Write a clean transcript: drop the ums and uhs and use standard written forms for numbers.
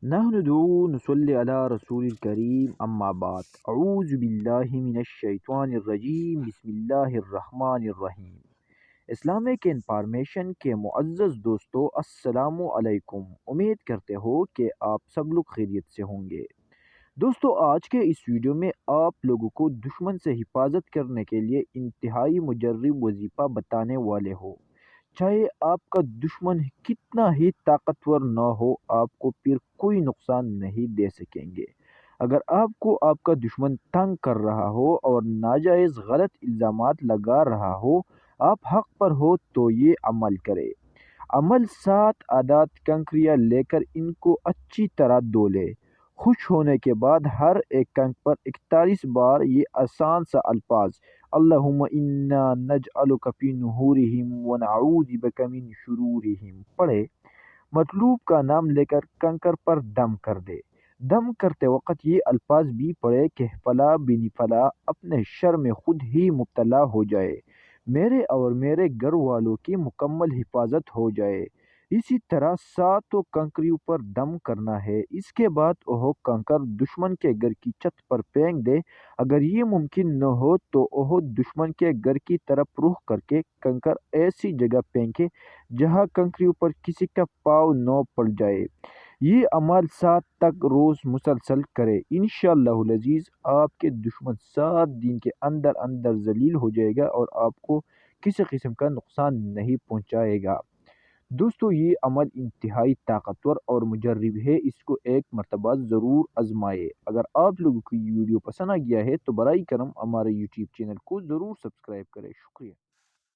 نحمده نصلي على رسول الكريم اما بعد اعوذ باللہ من الشیطان الرجیم بسم اللہ الرحمن الرحیم۔ اسلامک انفارمیشن کے معزز دوستو السلام علیکم، امید کرتے ہو کہ آپ سب لوگ خیریت سے ہوں گے۔ دوستو آج کے اس ویڈیو میں آپ لوگوں کو دشمن سے حفاظت کرنے کے لیے انتہائی مجرب وظیفہ بتانے والے ہو۔ چاہے آپ کا دشمن کتنا ہی طاقتور نہ ہو، آپ کو پھر کوئی نقصان نہیں دے سکیں گے۔ اگر آپ کو آپ کا دشمن تنگ کر رہا ہو اور ناجائز غلط الزامات لگا رہا ہو، آپ حق پر ہو تو یہ عمل کرے۔ عمل 7 عادات کنکریاں لے کر ان کو اچھی طرح دھو لے۔ خوش ہونے کے بعد ہر ایک کنک پر 41 بار یہ آسان سا الفاظ اللہم انا نجعلک فی نحورہم ونعوذ بک من شرورہم پڑھے۔ مطلوب کا نام لے کر کنکر پر دم کر دے۔ دم کرتے وقت یہ الفاظ بھی پڑھے کہ فلاں بن فلاں اپنے شر میں خود ہی مبتلا ہو جائے، میرے اور میرے گھر والوں کی مکمل حفاظت ہو جائے۔ اسی طرح 7 کنکریوں پر دم کرنا ہے۔ اس کے بعد وہ کنکر دشمن کے گھر کی چھت پر پھینک دے۔ اگر یہ ممکن نہ ہو تو وہ دشمن کے گھر کی طرف رخ کر کے کنکر ایسی جگہ پھینکے جہاں کنکریوں پر کسی کا پاؤں نہ پڑ جائے۔ یہ عمل 7 تک روز مسلسل کرے۔ انشاءاللہ العزیز آپ کے دشمن 7 دن کے اندر اندر ذلیل ہو جائے گا اور آپ کو کسی قسم کا نقصان نہیں پہنچائے گا۔ دوستو یہ عمل انتہائی طاقتور اور مجرب ہے، اس کو ایک مرتبہ ضرور آزمائے۔ اگر آپ لوگوں کو یہ ویڈیو پسند آ گیا ہے تو برائے کرم ہمارے یوٹیوب چینل کو ضرور سبسکرائب کریں۔ شکریہ۔